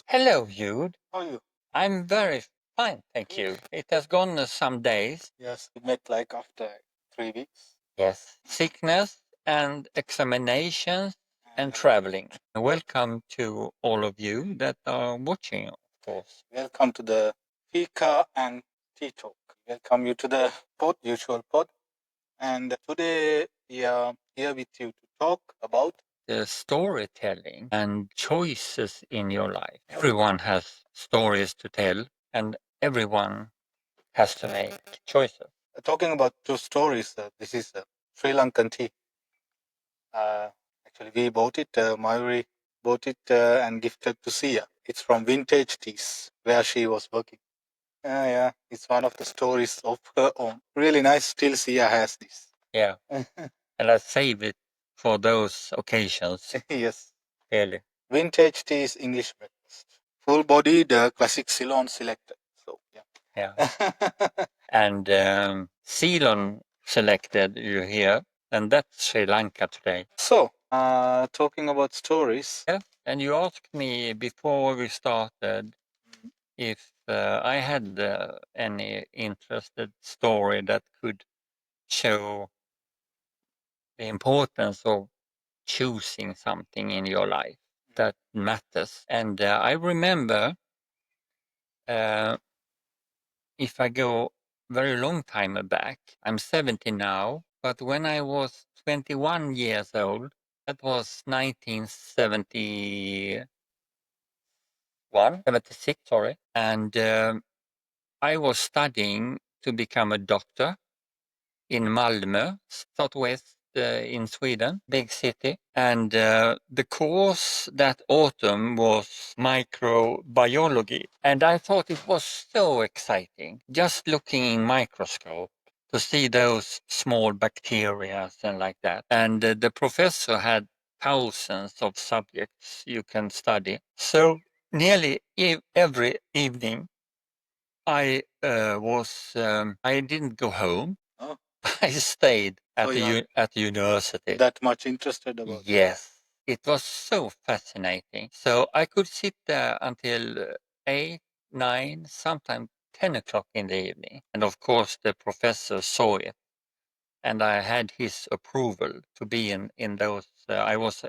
Hello, Jude. How are you? I'm very fine, thank you. It has gone some days. Yes, we met like after 3 weeks. Yes. Sickness and examinations and traveling. Welcome to all of you that are watching, of course. Welcome to the Fika and Tea Talk. Welcome you to the usual pod. And today we are here with you to talk about The storytelling and choices in your life. Everyone has stories to tell, and everyone has to make choices. talking about two stories. This is Sri Lankan tea. Actually, we bought it. Mayuri bought it and gifted to Seeya. It's from Vintage Teas, where she was working. Yeah, it's one of the stories of her own. Really nice. Still, Seeya has this. Yeah. And I save it for those occasions. Yes. Really. Vintage tea is English breakfast. Full bodied classic Ceylon selected. So yeah. Yeah. And Ceylon selected you here, and that's Sri Lanka today. So talking about stories. Yeah. And you asked me before we started if I had any interested story that could show the importance of choosing something in your life that matters. And I remember if I go very long time back, I'm 70 now, but when I was 21 years old, that was 76, sorry. And I was studying to become a doctor in Malmö, southwest in Sweden, big city. And the course that autumn was microbiology. And I thought it was so exciting, just looking in microscope to see those small bacteria and like that. And the professor had thousands of subjects you can study. So nearly every evening I I didn't go home. Oh. I stayed at So at the university. that much interested about it. Yes, it was so fascinating. So I could sit there until 8, 9, sometimes 10 o'clock in the evening. And of course, the professor saw it. And I had his approval to be in those. I was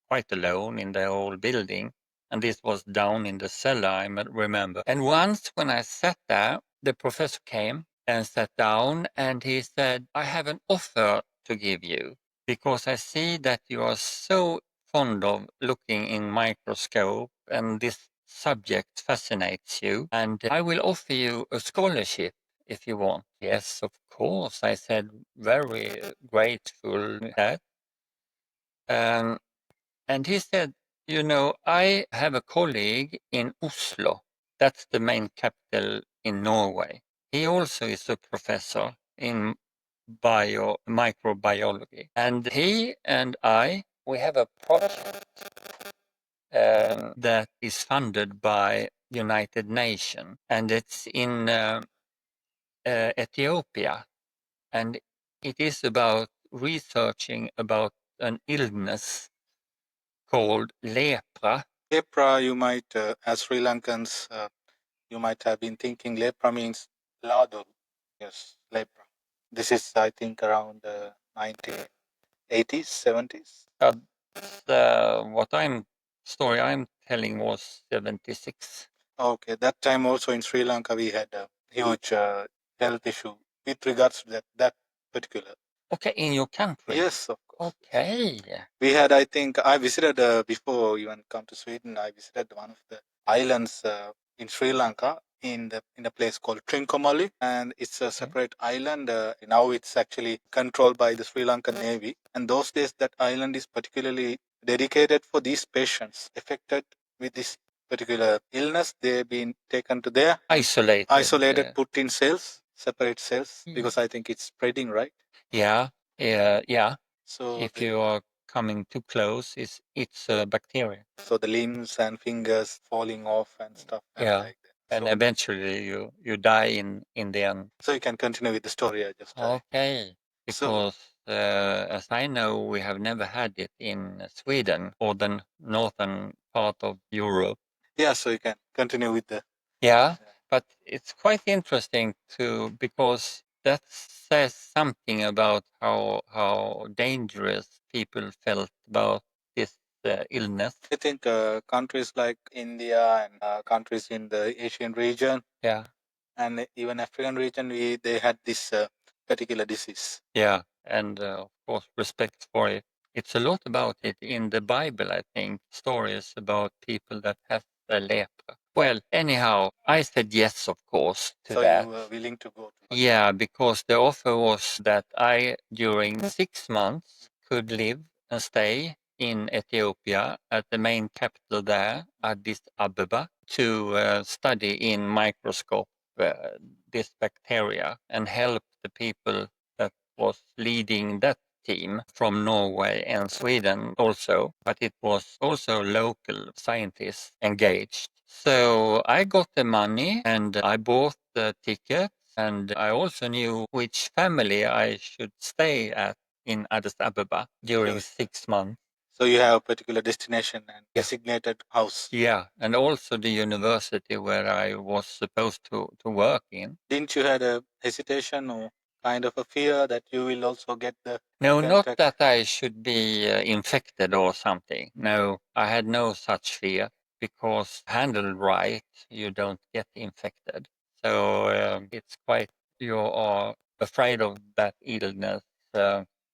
quite alone in the whole building. And this was down in the cellar, I remember. And once when I sat there, the professor came and sat down and he said, I have an offer to give you because I see that you are so fond of looking in microscope and this subject fascinates you. And I will offer you a scholarship if you want. Yes, of course, I said, very grateful that. And he said, you know, I have a colleague in Oslo. That's the main capital in Norway. He also is a professor in microbiology. And he and we have a project that is funded by United Nations, and it's in Ethiopia. And it is about researching about an illness called lepra. Lepra, you might, as Sri Lankans, you might have been thinking lepra means ladu. Yes, lepra. This is, I think, around 1980s, 70s. What story I'm telling was 76. Okay, that time also in Sri Lanka we had a huge health issue with regards to that particular. Okay, in your country? Yes, of course. Okay. We had, I think, I visited before even come to Sweden. I visited one of the islands in Sri Lanka in a place called Trincomalee, and it's a separate island. Now it's actually controlled by the Sri Lankan Navy. And those days, that island is particularly dedicated for these patients affected with this particular illness. They've been taken to there, isolated, put in cells, separate cells, because I think it's spreading, right? Yeah, yeah. So if you are coming too close, it's a bacteria. So the limbs and fingers falling off and stuff. Yeah. Like that. And So, eventually you die in the end. so you can continue with the story I just told. Okay. So- Because as I know, we have never had it in Sweden or the northern part of Europe. Yeah, so you can continue with the. Yeah, but it's quite interesting too because that says something about how dangerous people felt about this illness. I think countries like India and countries in the Asian region, Yeah, and even African region, they had this particular disease. yeah, and of course respect for it. It's a lot about it in the Bible, I think, stories about people that have the leper. Well, anyhow, I said yes, of course, to So that. you were willing to go to. Yeah, because the offer was that I, during 6 months, could live and stay in Ethiopia at the main capital there, Addis Ababa, to study in microscope uh, this bacteria and help the people that was leading that team from Norway and Sweden also, but it was also local scientists engaged. So I got the money and I bought the ticket, and I also knew which family I should stay at in Addis Ababa during Sure. 6 months. So you have a particular destination and Yeah. designated house. Yeah, and also the university where I was supposed to work in. Didn't you had a hesitation or kind of a fear that you will also get the No, not contact? that I should be infected or something. No, I had no such fear because handled right, you don't get infected. So it's quite, you are afraid of that illness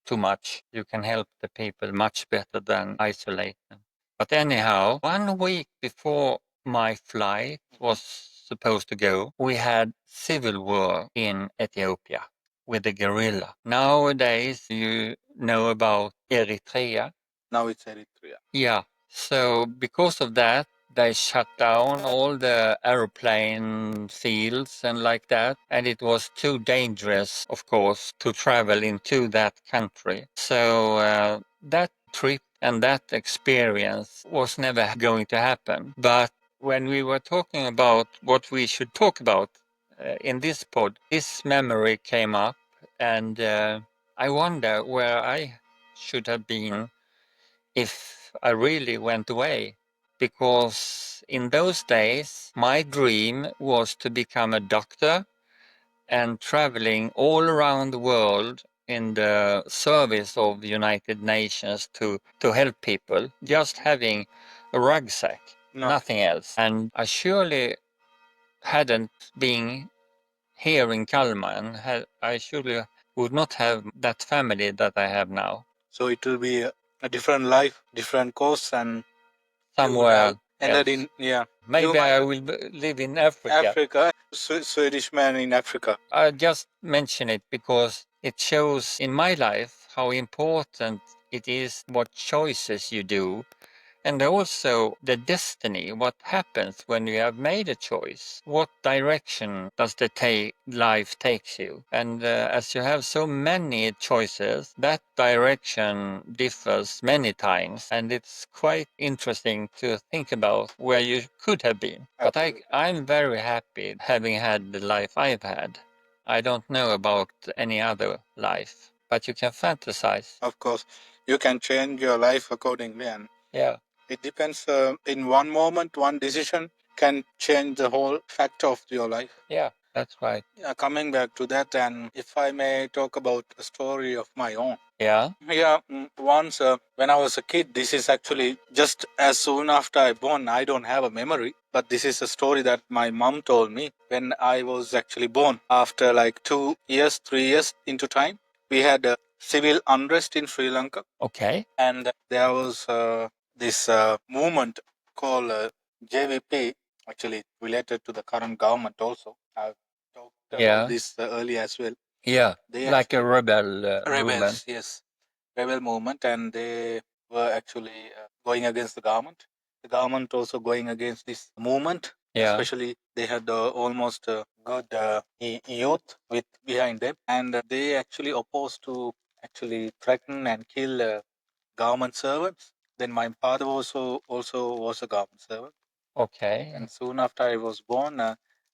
too much. You can help the people much better than isolate them. But anyhow, 1 week before my flight was supposed to go, we had civil war in Ethiopia with the guerrilla. Nowadays, you know about Eritrea. Now it's Eritrea. Yeah. So because of that, they shut down all the aeroplane fields and like that. And it was too dangerous, of course, to travel into that country. So that trip and that experience was never going to happen. But when we were talking about what we should talk about in this pod, this memory came up. And I wonder where I should have been if I really went away. Because in those days, my dream was to become a doctor and traveling all around the world in the service of the United Nations to help people, just having a rucksack, nothing else. And I surely hadn't been here in Kalmar, and I surely would not have that family that I have now. So it will be a different life, different course, and Somewhere ended else. in, yeah. Maybe I will live in Africa. Africa, Swedish man in Africa. I just mention it because it shows in my life how important it is what choices you do, and also the destiny, what happens when you have made a choice. What direction does the life takes you? And as you have so many choices, that direction differs many times, and it's quite interesting to think about where you could have been. But I'm very happy having had the life I've had. I don't know about any other life, but you can fantasize. Of course, you can change your life accordingly, and Yeah. it depends. In one moment, one decision can change the whole factor of your life. Yeah, that's right. Coming back to that, and if I may talk about a story of my own. Yeah. Yeah, once when I was a kid, this is actually just as soon after I born. I don't have a memory, but this is a story that my mom told me when I was actually born. After like 2 years, 3 years into time, we had a civil unrest in Sri Lanka. Okay. And there was this movement called JVP, actually related to the current government also. I've talked about this earlier as well. Yeah, They like a actually rebel rebels, movement. yes, rebel movement, and they were actually going against the government. The government also going against this movement. Yeah. Especially, they had almost good youth with behind them, and they actually opposed to actually threaten and kill government servants. Then my father also was a government servant. Okay. And soon after I was born,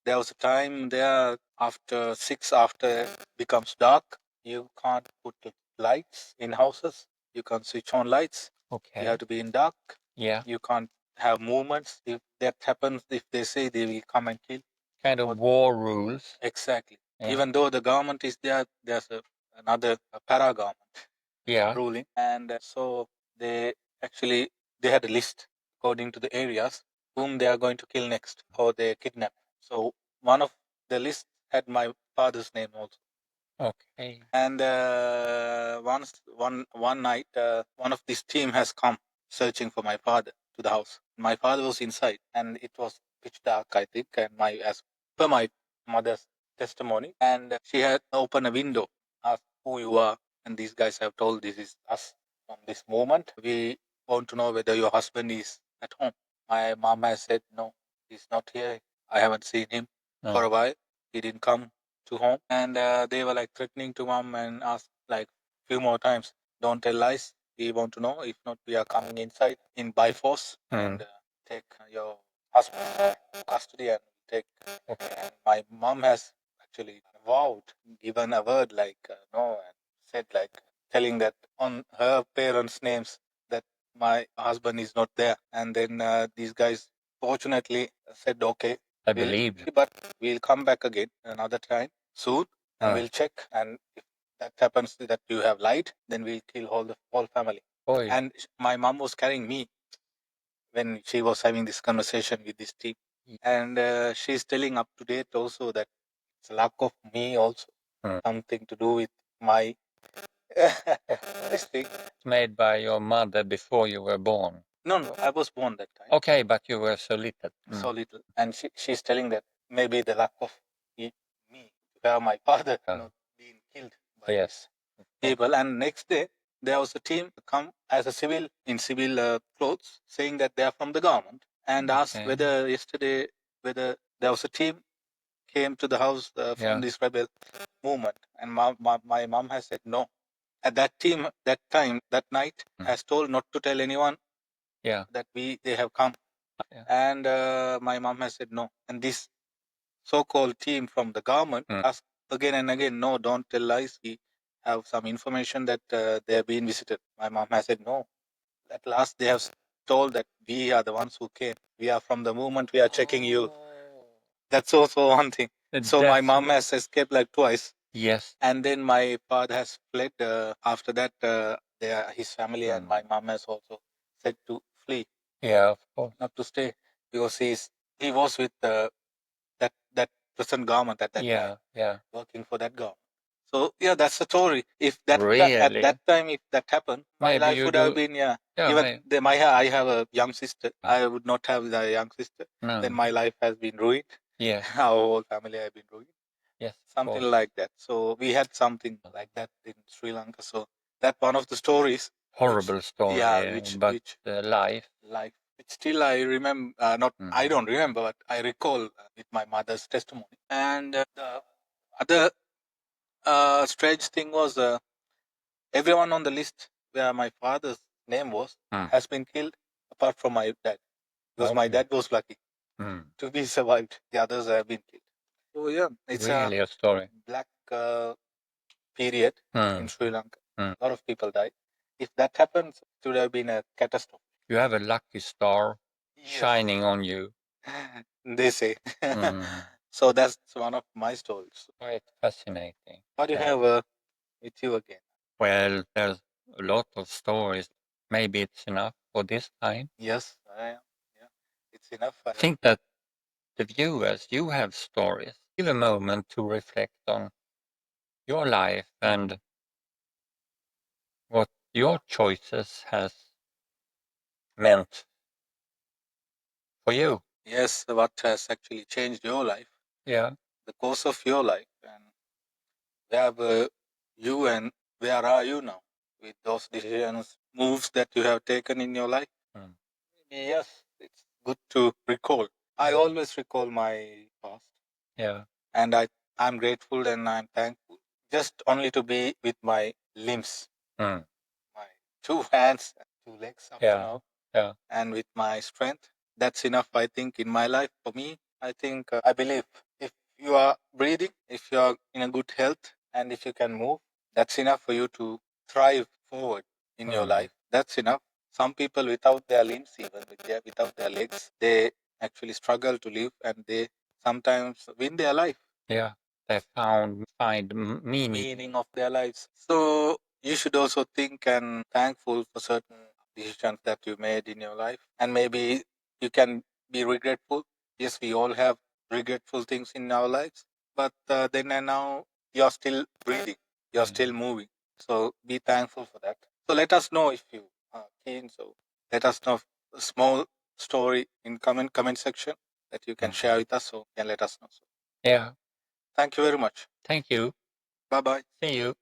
there was a time there after 6 after it becomes dark, you can't put the lights in houses. You can't switch on lights. Okay. You have to be in dark. Yeah. You can't have movements. If that happens, if they say they will come and kill. Kind of war rules. Exactly. Yeah. Even though the government is there, there's another para government Yeah. ruling, and so they actually they had a list according to the areas whom they are going to kill next or they kidnap. So one of the list had my father's name also. Okay. And one night, one of this team has come searching for my father to the house. My father was inside, and it was pitch dark, I think. And as per my mother's testimony, and she had opened a window, asked who you are, and these guys have told this is us. From this moment, we want to know whether your husband is at home. My mom has said no, he's not here. I haven't seen him for a while. He didn't come to home, and they were like threatening to mom and asked like few more times, don't tell lies, we want to know, if not we are coming inside in by force and take your husband to custody and take. And my mom has actually vowed, given a word like no, and said like telling that on her parents names that my husband is not there. And then these guys fortunately said okay, I believe. but we'll come back again another time soon and we'll check. And if that happens that you have lied, then we'll kill the whole family. Boy. And my mom was carrying me when she was having this conversation with this team. And she's telling up to date also that it's lack of me also, something to do with my this thing. It's made by your mother before you were born. No, I was born that time. Okay, but you were so little. So little. And she's telling that maybe the lack of me to have my father not being killed by these people. And next day, there was a team come as a civil in civil clothes saying that they are from the government and asked whether yesterday, whether there was a team came to the house from this rebel movement. And my mom has said no. At that team, that time, that night, has told not to tell anyone that they have come. And my mom has said no. And this so-called team from the government asked again and again, no, don't tell lies. We have some information that they have been visited. My mom has said no. At last, they have told that we are the ones who came. We are from the movement. We are checking you. That's also one thing. So my mom has escaped like twice. Yes. And then my father has fled. After that, his family and my mom has also said to flee. Yeah, of course. Not to stay because he was with that present government at that time. Yeah. Working for that government. So yeah, that's the story. If that really? at that time, if that happened, my Maybe life you would do. have been Even I have a young sister. I would not have the young sister. no. Then my life has been ruined. Yes. Our whole family has been ruined. Yes. Something like that. So we had something like that in Sri Lanka. So that one of the stories. Horrible story. Yeah, which life. Which still I remember. Not I don't remember, but I recall with my mother's testimony. And the other strange thing was everyone on the list where my father's name was has been killed apart from my dad. Because my dad was lucky to be survived. The others have been killed. So yeah, it's really a story. Black period in Sri Lanka. A lot of people died. If that happens, it would have been a catastrophe. You have a lucky star shining on you. They say. So that's one of my stories. Quite fascinating. What do you have with you again? Well, there's a lot of stories. Maybe it's enough for this time. Yes, it's enough. I think that the viewers, you have stories. Give a moment to reflect on your life and what your choices has meant for you. Yes, what has actually changed your life? Yeah. The course of your life, and where were you and where are you now with those decisions, moves that you have taken in your life? Yes, it's good to recall. I always recall my past. Yeah. And I'm grateful and I'm thankful just only to be with my limbs, my two hands, and two legs up to now, and with my strength. That's enough, I think, in my life. For me, I think, I believe if you are breathing, if you are in a good health, and if you can move, that's enough for you to thrive forward in your life. That's enough. some people without their limbs, even without their legs, they actually struggle to live, and they sometimes win their life. Yeah, they find meaning of their lives. So you should also think and thankful for certain decisions that you made in your life, and maybe you can be regretful. Yes, we all have regretful things in our lives, but then and now you're still breathing, you're still moving. So be thankful for that. So let us know if you are keen. So let us know a small story in comment section that you can share with us. So you can let us know. So Yeah. thank you very much. Thank you. Bye bye. See you.